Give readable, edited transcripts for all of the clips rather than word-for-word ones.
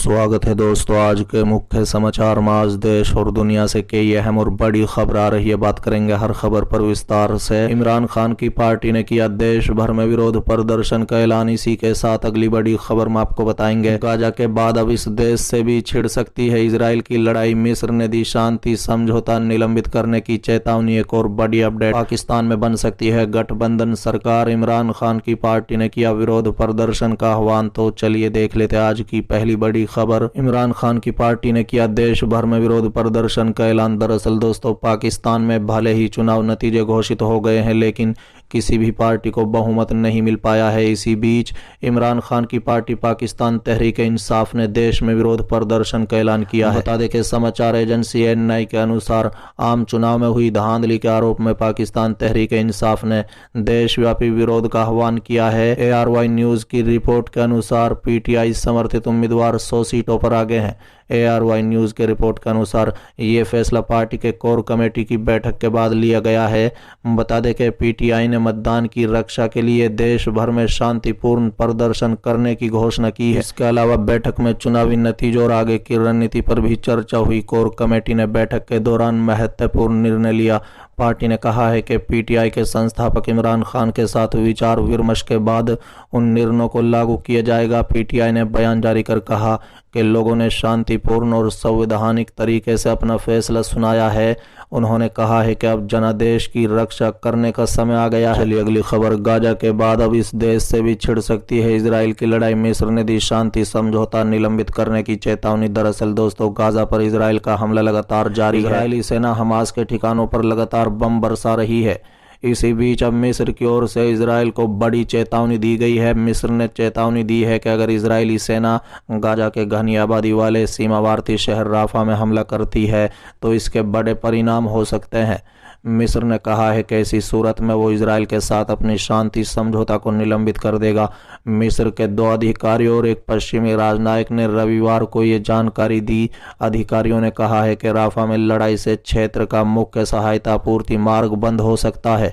स्वागत है दोस्तों। आज के मुख्य समाचार में आज देश और दुनिया से कई अहम और बड़ी खबर आ रही है। बात करेंगे हर खबर पर विस्तार से। इमरान खान की पार्टी ने किया देश भर में विरोध प्रदर्शन का ऐलान। इसी के साथ अगली बड़ी खबर में आपको बताएंगे। गाजा के बाद अब इस देश से भी छिड़ सकती है इजराइल की लड़ाई। मिस्र ने दी शांति समझौता निलंबित करने की चेतावनी। एक और बड़ी अपडेट, पाकिस्तान में बन सकती है गठबंधन सरकार। इमरान खान की पार्टी ने किया विरोध प्रदर्शन का आह्वान। तो चलिए देख लेते आज की पहली बड़ी खबर। इमरान खान की पार्टी ने किया देश भर में विरोध प्रदर्शन का ऐलान। दरअसल दोस्तों, पाकिस्तान में भले ही चुनाव नतीजे घोषित हो गए हैं, लेकिन किसी भी पार्टी को बहुमत नहीं मिल पाया है। इसी बीच इमरान खान की पार्टी पाकिस्तान तहरीक-ए-इंसाफ ने देश में विरोध प्रदर्शन का ऐलान किया है। बता दें कि समाचार एजेंसी एएनआई के अनुसार आम चुनाव में हुई धांधली के आरोप में पाकिस्तान तहरीक-ए-इंसाफ ने देशव्यापी विरोध का आह्वान किया है। एआरवाई न्यूज की रिपोर्ट के अनुसार पीटीआई समर्थित उम्मीदवार 100 सीटों पर आगे हैं। एआरवाई न्यूज के रिपोर्ट के अनुसार ये फैसला पार्टी के कोर कमेटी की बैठक के बाद लिया गया है। बता दें कि पीटीआई ने मतदान की रक्षा के लिए देश भर में शांतिपूर्ण प्रदर्शन करने की घोषणा की है। इसके अलावा बैठक में चुनावी नतीजों और आगे की रणनीति पर भी चर्चा हुई। कोर कमेटी ने बैठक के दौरान महत्वपूर्ण निर्णय लिया। पार्टी ने कहा है कि पीटीआई के संस्थापक इमरान खान के साथ विचार विमर्श के बाद उन निर्णयों को लागू किया जाएगा। पीटीआई ने बयान जारी कर कहा कि लोगों ने शांतिपूर्ण और संवैधानिक तरीके से अपना फैसला सुनाया है। उन्होंने कहा है कि अब जनादेश की रक्षा करने का समय आ गया है। चलिए अगली खबर, गाजा के बाद अब इस देश से भी छिड़ सकती है इजराइल की लड़ाई। मिस्र ने दी शांति समझौता निलंबित करने की चेतावनी। दरअसल दोस्तों, गाजा पर इजराइल का हमला लगातार जारी है। इजरायली सेना हमास के ठिकानों पर लगातार बम बरसा रही है। इसी बीच अब मिस्र की ओर से इजराइल को बड़ी चेतावनी दी गई है। मिस्र ने चेतावनी दी है कि अगर इजरायली सेना गाजा के घनी आबादी वाले सीमावर्ती शहर राफा में हमला करती है तो इसके बड़े परिणाम हो सकते हैं। मिस्र ने कहा है कि ऐसी सूरत में वो इजराइल के साथ अपनी शांति समझौता को निलंबित कर देगा। मिस्र के 2 अधिकारियों और एक पश्चिमी राजनयिक ने रविवार को ये जानकारी दी। अधिकारियों ने कहा है कि राफा में लड़ाई से क्षेत्र का मुख्य सहायता आपूर्ति मार्ग बंद हो सकता है।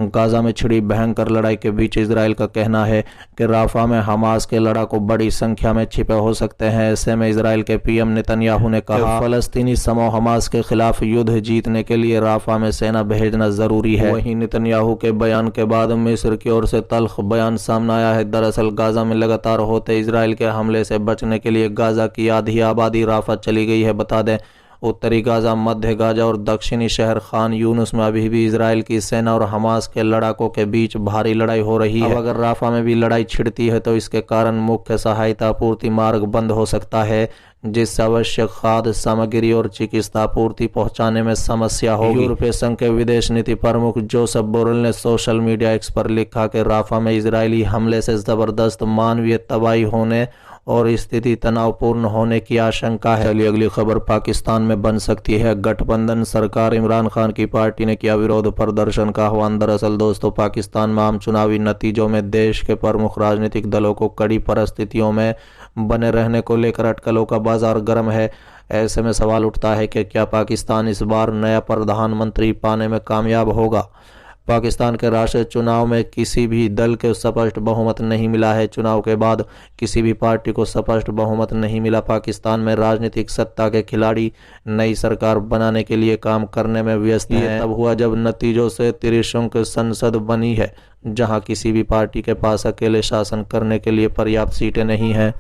गाजा में छिड़ी भयंकर लड़ाई के बीच इजराइल का कहना है कि राफा में हमास के लड़ाकू बड़ी संख्या में छिपे हो सकते हैं। ऐसे में इजराइल के पीएम नेतन्याहू ने कहा फलस्तीनी समूह हमास के खिलाफ युद्ध जीतने के लिए राफा में सेना भेजना जरूरी है। वहीं नेतन्याहू के बयान के बाद मिस्र की ओर से तल्ख बयान सामने आया है। दरअसल गाजा में लगातार होते इजराइल के हमले से बचने के लिए गाजा की आधी आबादी राफा चली गई है। बता दें, उत्तरी गाजा, मध्य गाजा और दक्षिणी शहर खान यूनुस में अभी भी इजराइल की सेना और हमास के लड़ाकों के बीच भारी लड़ाई हो रही है। अब अगर राफा में भी लड़ाई छिड़ती है तो इसके कारण मुख्य सहायता आपूर्ति मार्ग बंद हो सकता है, जिससे आवश्यक खाद्य सामग्री और चिकित्सा आपूर्ति पहुंचाने में समस्या होगी। यूरोपीय संघ के विदेश नीति प्रमुख जोसेफ बोरेल ने सोशल मीडिया एक्स पर लिखा कि राफा में इजरायली हमले से जबरदस्त मानवीय तबाही होने और स्थिति तनावपूर्ण होने की आशंका है। चलिए अगली खबर, पाकिस्तान में बन सकती है गठबंधन सरकार। इमरान खान की पार्टी ने किया विरोध प्रदर्शन का आह्वान। दरअसल दोस्तों, पाकिस्तान में आम चुनावी नतीजों में देश के प्रमुख राजनीतिक दलों को कड़ी परिस्थितियों में बने रहने को लेकर अटकलों का बाजार गर्म है। ऐसे में सवाल उठता है कि क्या पाकिस्तान इस बार नया प्रधानमंत्री पाने में कामयाब होगा। पाकिस्तान के राष्ट्रीय चुनाव में किसी भी दल को स्पष्ट बहुमत नहीं मिला है। चुनाव के बाद किसी भी पार्टी को स्पष्ट बहुमत नहीं मिला। पाकिस्तान में राजनीतिक सत्ता के खिलाड़ी नई सरकार बनाने के लिए काम करने में व्यस्त हैं। तब हुआ जब नतीजों से त्रिशंकु संसद बनी है, जहां किसी भी पार्टी के पास अकेले शासन करने के लिए पर्याप्त सीटें नहीं हैं।